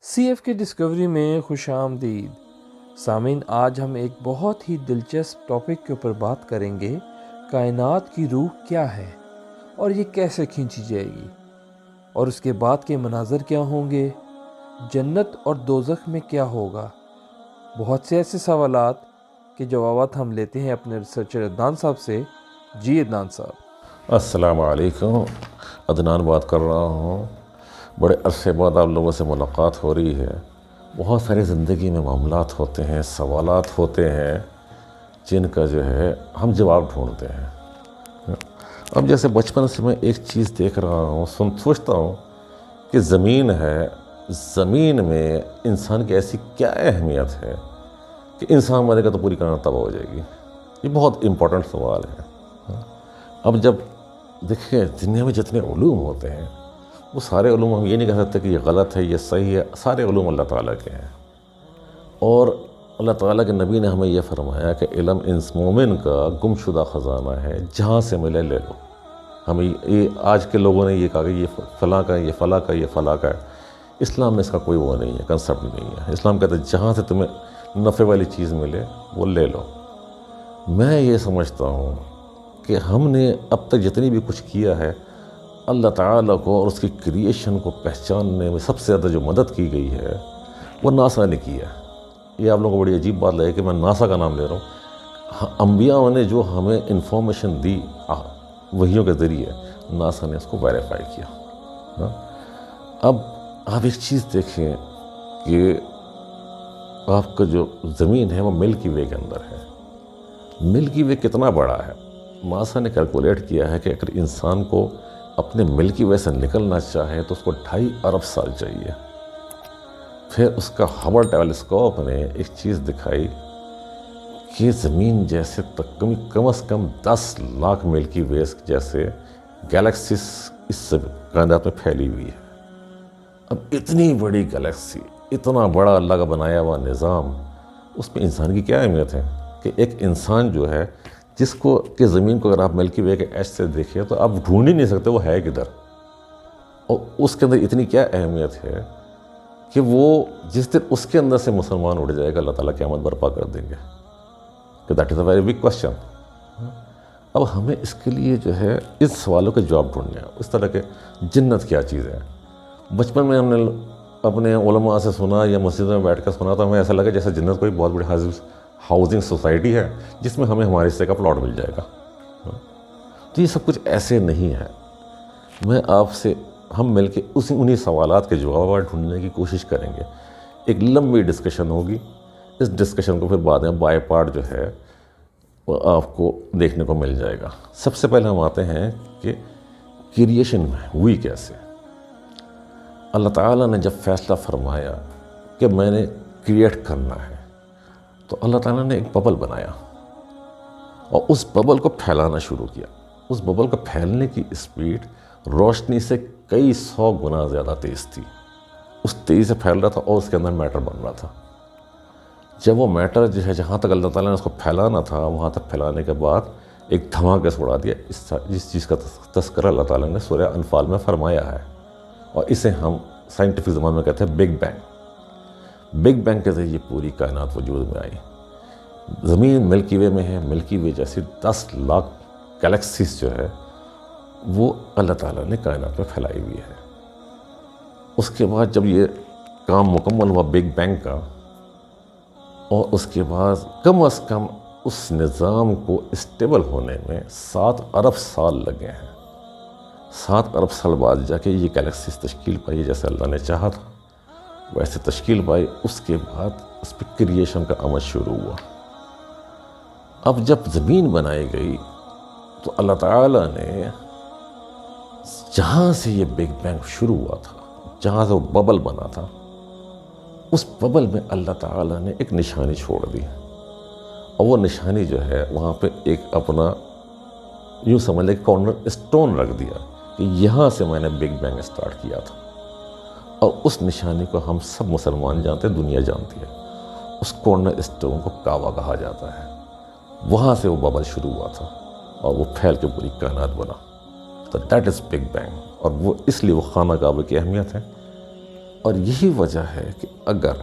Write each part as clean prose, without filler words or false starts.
C F کے Discovery میں خوش آمدید سامعین، آج ہم ایک بہت ہی دلچسپ ٹاپک کے اوپر بات کریں گے۔ کائنات کی روح کیا ہے اور یہ کیسے کھینچی جائے گی، اور اس کے بعد کے مناظر کیا ہوں گے، جنت اور دوزخ میں کیا ہوگا۔ بہت سے ایسے سوالات کے جوابات ہم لیتے ہیں اپنے ریسرچر عدنان صاحب سے۔ جی عدنان صاحب۔ السلام علیکم، عدنان بات کر رہا ہوں۔ بڑے عرصے بعد آپ لوگوں سے ملاقات ہو رہی ہے۔ بہت سارے زندگی میں معاملات ہوتے ہیں، سوالات ہوتے ہیں جن کا جو ہے ہم جواب ڈھونڈتے ہیں۔ اب جیسے بچپن سے میں ایک چیز دیکھ رہا ہوں، سوچتا ہوں کہ زمین ہے، زمین میں انسان کی ایسی کیا اہمیت ہے کہ انسان مرے گا تو پوری کائنات تباہ ہو جائے گی۔ یہ بہت امپورٹنٹ سوال ہے۔ اب جب دیکھیں دنیا میں جتنے علوم ہوتے ہیں وہ سارے علوم ہم یہ نہیں کہہ سکتے کہ یہ غلط ہے، یہ صحیح ہے، سارے علوم اللہ تعالیٰ کے ہیں۔ اور اللہ تعالیٰ کے نبی نے ہمیں یہ فرمایا کہ علم مومن کا گم شدہ خزانہ ہے، جہاں سے ملے لے لو۔ ہمیں یہ آج کے لوگوں نے یہ کہا کہ یہ فلاں کا ہے، یہ فلاں کا ہے، یہ فلاں کا ہے۔ اسلام میں اس کا کوئی وہ نہیں ہے، کنسیپٹ نہیں ہے۔ اسلام کہتا ہے جہاں سے تمہیں نفع والی چیز ملے وہ لے لو۔ میں یہ سمجھتا ہوں کہ ہم نے اب تک جتنی بھی کچھ کیا ہے، اللہ تعالیٰ کو اور اس کی کریشن کو پہچاننے میں سب سے زیادہ جو مدد کی گئی ہے وہ ناسا نے کی ہے۔ یہ آپ لوگوں کو بڑی عجیب بات لگے کہ میں ناسا کا نام لے رہا ہوں۔ انبیاء نے جو ہمیں انفارمیشن دی وحیوں کے ذریعے، ناسا نے اس کو ویریفائی کیا۔ اب آپ ایک چیز دیکھیں کہ آپ کا جو زمین ہے وہ ملکی وے کے اندر ہے۔ ملکی وے کتنا بڑا ہے؟ ناسا نے کیلکولیٹ کیا ہے کہ اگر انسان کو اپنے ملکی وے سے نکلنا چاہے تو اس کو 2.5 ارب سال چاہیے۔ پھر اس کا ہبل ٹیلیسکوپ نے ایک چیز دکھائی کہ زمین جیسے کم از کم 10 لاکھ ملکی ویز جیسے گیلیکسیز اس کائنات میں پھیلی ہوئی ہے۔ اب اتنی بڑی گیلیکسی، اتنا بڑا اللہ کا بنایا ہوا نظام، اس میں انسان کی کیا اہمیت ہے کہ ایک انسان جو ہے جس کو کہ زمین کو اگر آپ ملکی وے کے ایج سے دیکھیں تو آپ ڈھونڈ ہی نہیں سکتے وہ ہے کدھر، اور اس کے اندر اتنی کیا اہمیت ہے کہ وہ جس دن اس کے اندر سے مسلمان اڑ جائے گا اللہ تعالیٰ قیامت برپا کر دیں گے، کہ that is a very big question. اب ہمیں اس کے لیے جو ہے اس سوالوں کے جواب ڈھونڈنے ہیں۔ اس طرح کے جنت کیا چیز ہے؟ بچپن میں ہم نے اپنے علماء سے سنا یا مسجد میں بیٹھ کر سنا تو ہمیں ایسا لگا جیسے جنت کوئی بہت بڑی ہاؤسنگ سوسائٹی ہے جس میں ہمیں ہمارے حصے کا پلاٹ مل جائے گا۔ تو یہ سب کچھ ایسے نہیں ہے۔ میں آپ سے ہم مل کے انہی سوالات کے جوابات ڈھونڈنے کی کوشش کریں گے۔ ایک لمبی ڈسکشن ہوگی، اس ڈسکشن کو پھر بعد میں بائی پارٹ جو ہے وہ آپ کو دیکھنے کو مل جائے گا۔ سب سے پہلے ہم آتے ہیں کہ کریشن میں ہوئی کیسے۔ اللہ تعالیٰ نے جب فیصلہ فرمایا کہ میں نے کریٹ کرنا ہے تو اللہ تعالیٰ نے ایک ببل بنایا اور اس ببل کو پھیلانا شروع کیا۔ اس ببل کو پھیلنے کی اسپیڈ روشنی سے کئی 100 گنا زیادہ تیز تھی۔ اس تیزی سے پھیل رہا تھا اور اس کے اندر میٹر بن رہا تھا۔ جب وہ میٹر جو ہے جہاں تک اللہ تعالیٰ نے اس کو پھیلانا تھا وہاں تک پھیلانے کے بعد ایک دھماکے سے اڑا دیا۔ جس چیز کا تذکرہ اللہ تعالیٰ نے سورہ انفال میں فرمایا ہے، اور اسے ہم سائنٹیفک زبان میں کہتے ہیں بگ بینگ۔ بگ بینگ کے ذریعے پوری کائنات وجود میں آئی۔ زمین ملکی وے میں ہے، ملکی وے جیسی 10 لاکھ گیلیکسیز جو ہے وہ اللہ تعالیٰ نے کائنات میں پھیلائی ہوئی ہے۔ اس کے بعد جب یہ کام مکمل ہوا بگ بینگ کا، اور اس کے بعد کم از کم اس نظام کو اسٹیبل ہونے میں 7 ارب سال لگے ہیں۔ 7 ارب سال بعد جا کے یہ گیلیکسیز تشکیل پائی جیسے اللہ نے چاہا تھا ویسے تشکیل پائی۔ اس کے بعد اس پہ کریشن کا عمل شروع ہوا۔ اب جب زمین بنائی گئی تو اللہ تعالیٰ نے جہاں سے یہ بگ بینگ شروع ہوا تھا، جہاں سے وہ ببل بنا تھا، اس ببل میں اللہ تعالیٰ نے ایک نشانی چھوڑ دی، اور وہ نشانی جو ہے وہاں پہ ایک اپنا یوں سمجھ لیں کارنر اسٹون رکھ دیا کہ یہاں سے میں نے بگ بینگ اسٹارٹ کیا تھا۔ اور اس نشانی کو ہم سب مسلمان جانتے ہیں، دنیا جانتی ہے۔ اس کارنر اسٹون کو کعبہ کہا جاتا ہے۔ وہاں سے وہ ببل شروع ہوا تھا اور وہ پھیل کے پوری کائنات بنا۔ تو دیٹ از بگ بینگ، اور وہ اس لیے وہ خانہ کعبہ کی اہمیت ہے۔ اور یہی وجہ ہے کہ اگر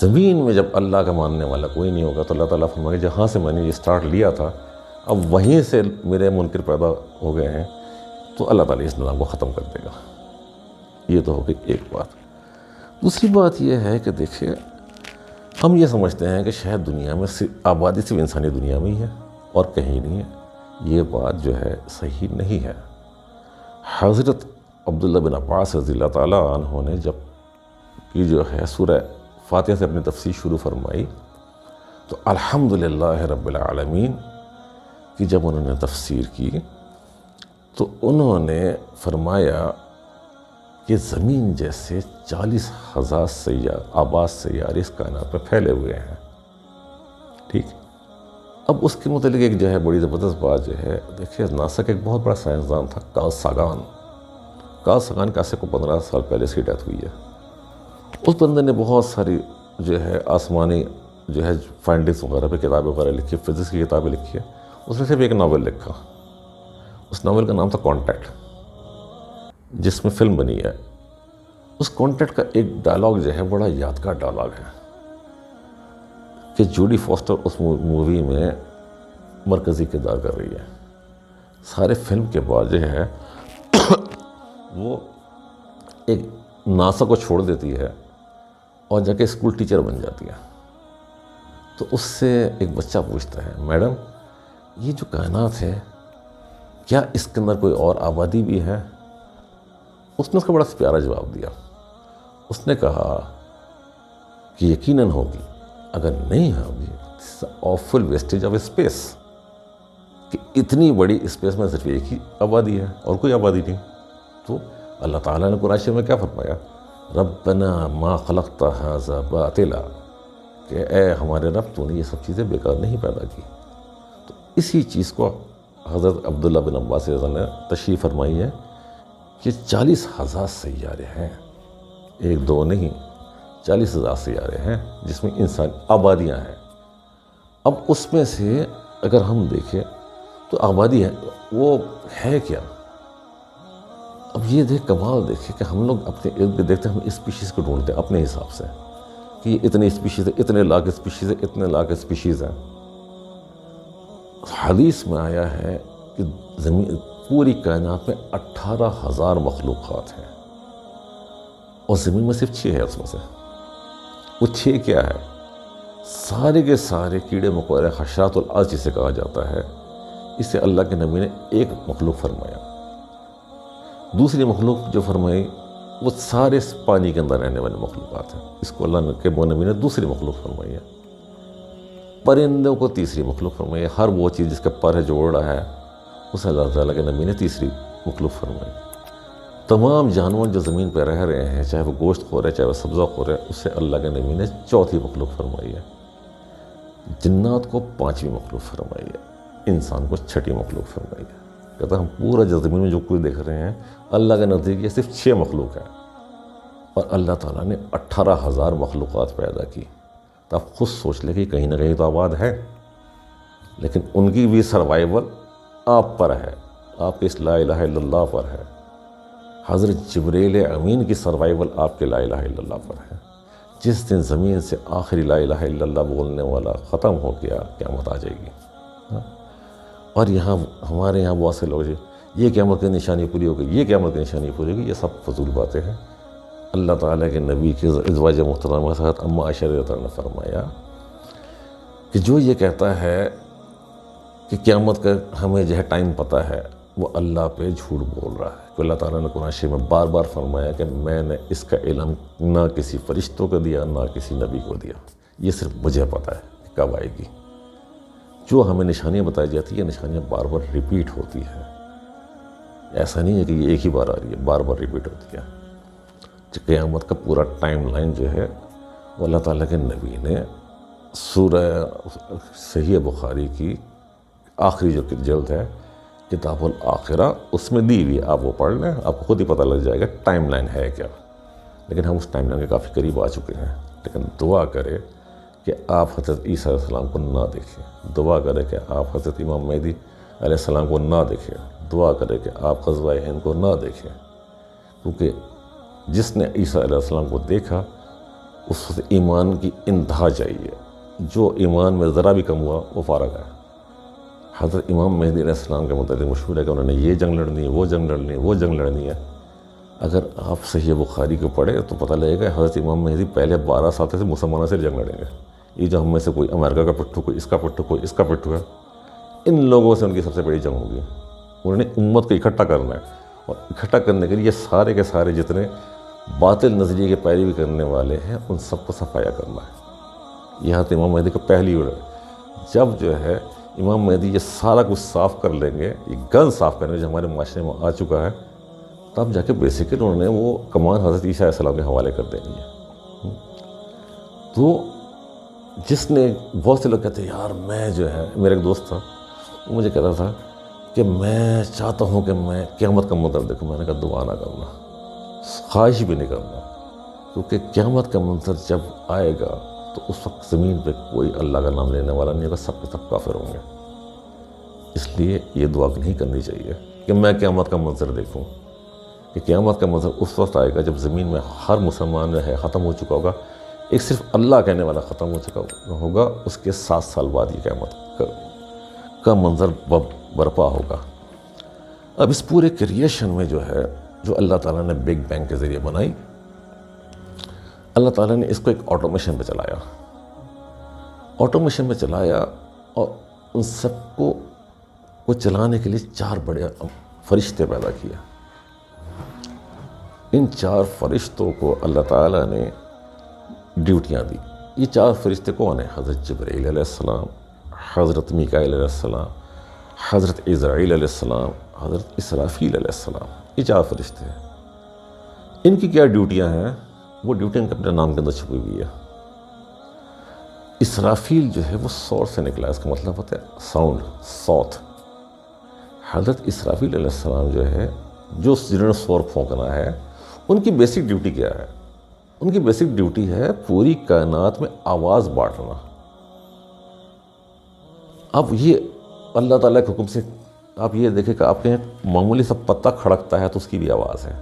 زمین میں جب اللہ کا ماننے والا کوئی نہیں ہوگا تو اللہ تعالیٰ فرمائے جہاں سے میں نے یہ سٹارٹ لیا تھا اب وہیں سے میرے منکر پیدا ہو گئے ہیں تو اللہ تعالیٰ اس نظام کو ختم کر دے گا۔ یہ تو ہو گئی ایک بات۔ دوسری بات یہ ہے کہ دیکھیں ہم یہ سمجھتے ہیں کہ شاید دنیا میں آبادی صرف انسانی دنیا میں ہی ہے اور کہیں نہیں ہے۔ یہ بات جو ہے صحیح نہیں ہے۔ حضرت عبداللہ بن عباس رضی اللہ تعالیٰ عنہ نے جب کی جو ہے سورہ فاتحہ سے اپنی تفسیر شروع فرمائی تو الحمدللہ رب العالمین کی جب انہوں نے تفسیر کی تو انہوں نے فرمایا کہ زمین جیسے 40,000 آباد سیارے اس کائنات میں پھیلے ہوئے ہیں، ٹھیک۔ اب اس کے متعلق ایک جو ہے بڑی زبردست بات جو ہے، دیکھیں ناسا کا ایک بہت بڑا سائنسدان تھا کارل ساگان کے آج سے کو 15 سال پہلے اس کی ڈیتھ ہوئی ہے۔ اس بندے نے بہت ساری جو ہے آسمانی جو ہے فائنڈنگس وغیرہ پہ کتابیں وغیرہ لکھی، فزکس کی کتابیں لکھی ہے۔ اس نے صرف ایک ناول لکھا، اس ناول کا نام تھا کانٹیکٹ، جس میں فلم بنی ہے۔ اس کانٹیکٹ کا ایک ڈائلاگ جو ہے بڑا یادگار ڈائلاگ ہے کہ جوڈی فاسٹر اس مووی میں مرکزی کردار کر رہی ہے۔ سارے فلم کے بعد جو ہے وہ ایک ناسا کو چھوڑ دیتی ہے اور جا کے اسکول ٹیچر بن جاتی ہے۔ تو اس سے ایک بچہ پوچھتا ہے، میڈم یہ جو کائنات ہے کیا اس کے اندر کوئی اور آبادی بھی ہے؟ اس نے اس کا بڑا پیارا جواب دیا۔ اس نے کہا کہ یقیناً ہوگی، اگر نہیں ہوگی آفل ویسٹیج آف اسپیس، کہ اتنی بڑی اسپیس میں صرف ایک ہی آبادی ہے اور کوئی آبادی نہیں۔ تو اللہ تعالیٰ نے قرآن میں کیا فرمایا؟ ربنا ما خلقت ھذا باطلا، کہ اے ہمارے رب تو نے یہ سب چیزیں بیکار نہیں پیدا کی۔ تو اسی چیز کو حضرت عبداللہ بن عباس رضی اللہ عنہ نے تشریح فرمائی ہے کہ 40,000 سیارے ہیں، ایک دو نہیں، 40,000 سیارے ہیں جس میں انسان آبادیاں ہیں۔ اب اس میں سے اگر ہم دیکھیں تو آبادی ہے وہ ہے کیا؟ اب یہ کمال دیکھیں کہ ہم لوگ اپنے ارد گرد دیکھتے ہیں، ہم اسپیشیز کو ڈھونڈتے ہیں اپنے حساب سے کہ یہ اتنی اسپیشیز ہے، اتنے لاکھ اسپیشیز ہے، اتنے لاکھ اسپیشیز ہیں۔ حدیث میں آیا ہے کہ زمین پوری کائنات میں 18,000 مخلوقات ہیں اور زمین میں صرف 6 ہے۔ اس میں سے وہ 6 کیا ہے؟ سارے کے سارے کیڑے مکوڑے، حشرات الارض جسے کہا جاتا ہے، اسے اللہ کے نبی نے ایک مخلوق فرمایا۔ دوسری مخلوق جو فرمائی وہ سارے پانی کے اندر رہنے والے مخلوقات ہیں، اس کو اللہ کے نبی نے دوسری مخلوق فرمائی ہے۔ پرندوں کو تیسری مخلوق فرمائی ہے، ہر وہ چیز جس کا پر ہے جو اڑ رہا ہے اسے اللہ تعالیٰ کے نبی نے تیسری مخلوق فرمائی۔ تمام جانور جو زمین پہ رہ رہے ہیں، چاہے وہ گوشت خور ہے چاہے وہ سبزہ خور ہے، اسے اللہ کے نبی نے چوتھی مخلوق فرمائی ہے۔ جنات کو 5ویں مخلوق فرمائی ہے، انسان کو 6ٹھی مخلوق فرمائی ہے۔ کہتا ہے ہم پورا جو زمین میں جو کچھ دیکھ رہے ہیں اللہ کے نزدیک یہ صرف 6 مخلوق ہیں، اور اللہ تعالیٰ نے 18,000 مخلوقات پیدا کی۔ تو آپ خود سوچ لیں کہ کہیں نہ کہیں تو آباد ہے، لیکن ان کی بھی سروائیول آپ پر ہے، آپ کے اس لا الہ الا اللہ پر ہے۔ حضرت جبریل امین کی سروائیول آپ کے لا الہ الا اللہ پر ہے۔ جس دن زمین سے آخری لا الہ الا اللہ بولنے والا ختم ہو گیا، قیامت آ جائے گی۔ اور یہاں ہمارے یہاں بہت سے لوگ یہ قیامت کی نشانی پوری ہوگی، یہ قیامت کی نشانی پوری ہوگی، یہ سب فضول باتیں ہیں۔ اللہ تعالیٰ کے نبی کے ازواج محترمہ حضرت اما عائشہ رضی اللہ عنہا نے فرمایا کہ جو یہ کہتا ہے کہ قیامت کا ہمیں جو ہے ٹائم پتہ ہے، وہ اللہ پہ جھوٹ بول رہا ہے۔ کہ اللہ تعالیٰ نے قرآن شریف میں بار بار فرمایا کہ میں نے اس کا علم نہ کسی فرشتوں کو دیا نہ کسی نبی کو دیا، یہ صرف مجھے پتہ ہے کہ کب آئے گی۔ جو ہمیں نشانیاں بتائی جاتی ہیں، یہ نشانیاں بار بار ریپیٹ ہوتی ہیں، ایسا نہیں ہے کہ یہ ایک ہی بار آ رہی ہے، بار بار ریپیٹ ہوتی ہے۔ قیامت کا پورا ٹائم لائن جو ہے وہ اللہ تعالیٰ کے نبی نے سورہ صحیح بخاری کی آخری جو جلد ہے کتاب الآخرہ، اس میں دی ہوئی، آپ وہ پڑھ لیں، آپ کو خود ہی پتہ لگ جائے گا ٹائم لائن ہے کیا۔ لیکن ہم اس ٹائم لائن کے کافی قریب آ چکے ہیں۔ لیکن دعا کرے کہ آپ حضرت عیسیٰ علیہ السلام کو نہ دیکھیں، دعا کرے کہ آپ حضرت امام مہدی علیہ السلام کو نہ دیکھیں، دعا کرے کہ آپ غزوہ ہند کو نہ دیکھیں، کیونکہ جس نے عیسیٰ علیہ السلام کو دیکھا اس سے ایمان کی انتہا چاہیے، جو ایمان میں ذرا بھی کم ہوا وہ فارغ ہے۔ حضرت امام مہدی علیہ السلام کے متعلق مشہور ہے کہ انہوں نے یہ جنگ لڑنی ہے، وہ جنگ لڑنی ہے، وہ جنگ لڑنی ہے۔ اگر آپ صحیح بخاری کو پڑھیں تو پتہ لگے گا حضرت امام مہدی پہلے 12 سال سے مسلمانوں سے جنگ لڑیں گے۔ یہ جو ہم میں سے کوئی امریکہ کا پٹھو، کوئی اس کا پٹھو، کوئی اس کا پٹھو ہے، ان لوگوں سے ان کی سب سے بڑی جنگ ہوگی۔ انہوں نے امت کو اکٹھا کرنا ہے، اور اکٹھا کرنے کے لیے سارے کے سارے جتنے باطل نظریے کے پیروی کرنے والے ہیں ان سب کو صفایا کرنا ہے۔ یہ حضرت امام مہدی کا پہلی اڑ ہے۔ جب جو ہے امام مہدی یہ سارا کچھ صاف کر لیں گے، یہ گن صاف کریں گے جو ہمارے معاشرے میں آ چکا ہے، تب جا کے بیسیکلی انہوں نے وہ کمان حضرت عیسیٰ علیہ السلام کے حوالے کر دینی ہے۔ تو جس نے، بہت سے لوگ کہتے ہیں یار میں جو ہے، میرا ایک دوست تھا وہ مجھے کہتا تھا کہ میں چاہتا ہوں کہ میں قیامت کا منظر دیکھوں۔ میں نے کہا دعا نہ کرنا، خواہش بھی نہیں کرنا، کیونکہ قیامت کا منظر جب آئے گا تو اس وقت زمین پہ کوئی اللہ کا نام لینے والا نہیں ہوگا، سب کے سب کافر ہوں گے۔ اس لیے یہ دعا نہیں کرنی چاہیے کہ میں قیامت کا منظر دیکھوں، کہ قیامت کا منظر اس وقت آئے گا جب زمین میں ہر مسلمان جو ہے ختم ہو چکا ہوگا، ایک صرف اللہ کہنے والا ختم ہو چکا ہوگا، اس کے 7 سال بعد یہ قیامت کا منظر برپا ہوگا۔ اب اس پورے کریشن میں جو ہے، جو اللہ تعالیٰ نے بگ بینگ کے ذریعے بنائی، اللہ تعالیٰ نے اس کو ایک آٹومیشن پہ چلایا، آٹومیشن پہ چلایا، اور ان سب کو چلانے کے لیے 4 بڑے فرشتے پیدا کیے۔ ان 4 فرشتوں کو اللہ تعالیٰ نے ڈیوٹیاں دی۔ یہ 4 فرشتے کون ہیں؟ حضرت جبرائیل علیہ السلام، حضرت میکائیل علیہ السلام، حضرت عزرائیل علیہ السلام، حضرت اسرافیل علیہ السلام۔ یہ 4 فرشتے ہیں۔ ان کی کیا ڈیوٹیاں ہیں؟ وہ ڈیوٹیاں ان کے اپنے نام کے اندر چھپی ہوئی ہے۔ اسرافیل جو ہے وہ سور سے نکلا ہے، اس کا مطلب ہوتا ہے ساؤنڈ، صوت۔ حضرت اسرافیل علیہ السلام جو ہے، جنہوں نے سور پھونکنا ہے، ان کی بیسک ڈیوٹی کیا ہے؟ ان کی بیسک ڈیوٹی ہے پوری کائنات میں آواز بانٹنا۔ اب یہ اللہ تعالیٰ کے حکم سے، آپ یہ دیکھیں کہ آپ کے معمولی سا پتا کھڑکتا ہے تو اس کی بھی آواز ہے،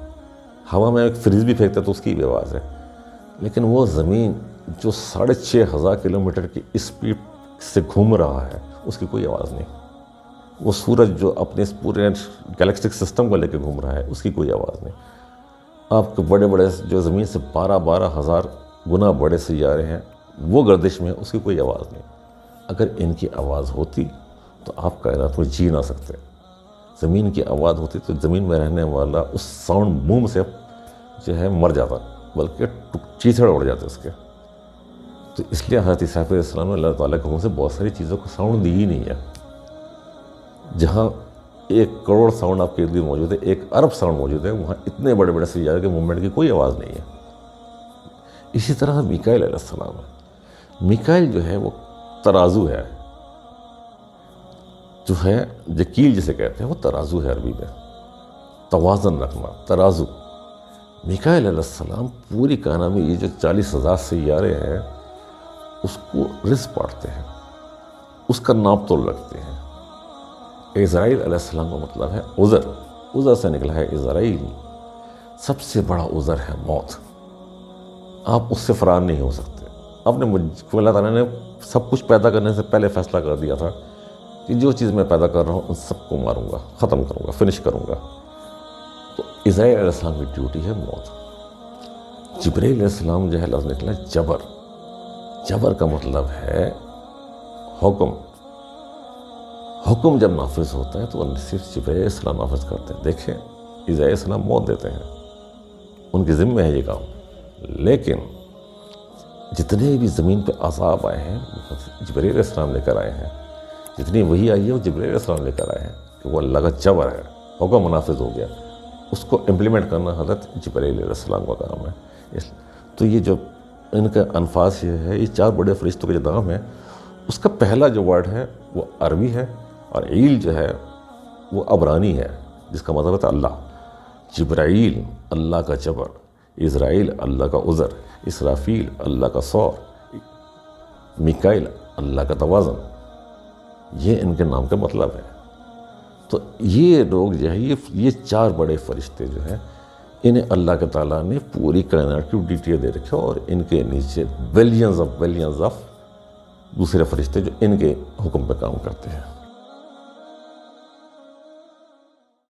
ہوا میں ایک فریز بھی پھینکتا ہے تو اس کی بھی آواز ہے، لیکن وہ زمین جو 6500 کلومیٹر کی اسپیڈ سے گھوم رہا ہے اس کی کوئی آواز نہیں، وہ سورج جو اپنے اس پورے گیلیکٹک سسٹم کو لے کے گھوم رہا ہے اس کی کوئی آواز نہیں، آپ کے بڑے بڑے جو زمین سے 12,000 گنا بڑے سیارے ہیں وہ گردش میں، اس کی کوئی آواز نہیں۔ اگر ان کی آواز ہوتی تو آپ کائنات میں جی نہ سکتے، زمین کی آواز ہوتی تو زمین میں رہنے والا اس ساؤنڈ بوم سے جو ہے مر جاتا، بلکہ چیتھڑ اڑ جاتے اس کے۔ تو اس لیے حضرت عیسیٰ علیہ السلام نے اللہ تعالیٰ کے حکم سے بہت ساری چیزوں کو ساؤنڈ دی ہی نہیں ہے۔ جہاں 1 کروڑ ساؤنڈ آپ کے ارد گرد موجود ہے، 1 ارب ساؤنڈ موجود ہے، وہاں اتنے بڑے بڑے سیارے کے موومنٹ کی کوئی آواز نہیں ہے۔ اسی طرح میکائیل علیہ السلام ہے۔ میکائیل جو ہے وہ ترازو ہے، جو ہے جکیل جسے کہتے ہیں، وہ ترازو ہے عربی میں، توازن رکھنا، ترازو۔ میکائیل علیہ السلام پوری کائنات میں یہ جو 40,000 سیارے ہیں اس کو رزق بانٹتے ہیں، اس کا ناپ تول رکھتے ہیں۔ عزرائیل علیہ السلام کا مطلب ہے عذر، عذر سے نکلا ہے عزرائیل۔ سب سے بڑا عذر ہے موت، آپ اس سے فرار نہیں ہو سکتے۔ آپ نے اللہ تعالیٰ نے سب کچھ پیدا کرنے سے پہلے فیصلہ کر دیا تھا کہ جو چیز میں پیدا کر رہا ہوں ان سب کو ماروں گا، ختم کروں گا، فنش کروں گا۔ تو عزرائیل علیہ السلام کی ڈیوٹی ہے موت۔ جبرائیل علیہ السلام جو ہے لفظ نکلا جبر، جبر کا مطلب ہے حکم۔ حکم جب نافذ ہوتا ہے تو صرف جبرائیل علیہ السلام نافذ کرتے ہیں۔ دیکھیں عزرائیل علیہ السلام موت دیتے ہیں، ان کی ذمہ ہے یہ کام، لیکن جتنے بھی زمین پہ عذاب آئے ہیں جبرائیل علیہ السلام لے کر آئے ہیں، جتنی وہی آئی ہے وہ جبرائیل علیہ السلام لے کر آئے ہیں، کہ وہ اللہ کا جبر ہے، حکم منافذ ہو گیا، اس کو امپلیمنٹ کرنا حضرت جبرائیل علیہ السلام کا کام ہے۔ تو یہ جو ان کا انفاس یہ ہے، یہ 4 بڑے فرشتوں کے جو نام ہے، اس کا پہلا جو ورڈ ہے وہ عربی ہے، اور عیل جو ہے وہ عبرانی ہے، جس کا مطلب ہے اللہ۔ جبرائیل اللہ کا جبر، عزرائیل اللہ کا عذر، اسرافیل اللہ کا سور، میکائیل اللہ کا توازن، یہ ان کے نام کا مطلب ہے۔ تو یہ لوگ جو ہے، یہ 4 بڑے فرشتے جو ہیں، انہیں اللہ کے تعالیٰ نے پوری کائنات کی ڈیٹیل دے رکھی ہے، اور ان کے نیچے بلینز آف دوسرے فرشتے جو ان کے حکم پہ کام کرتے ہیں۔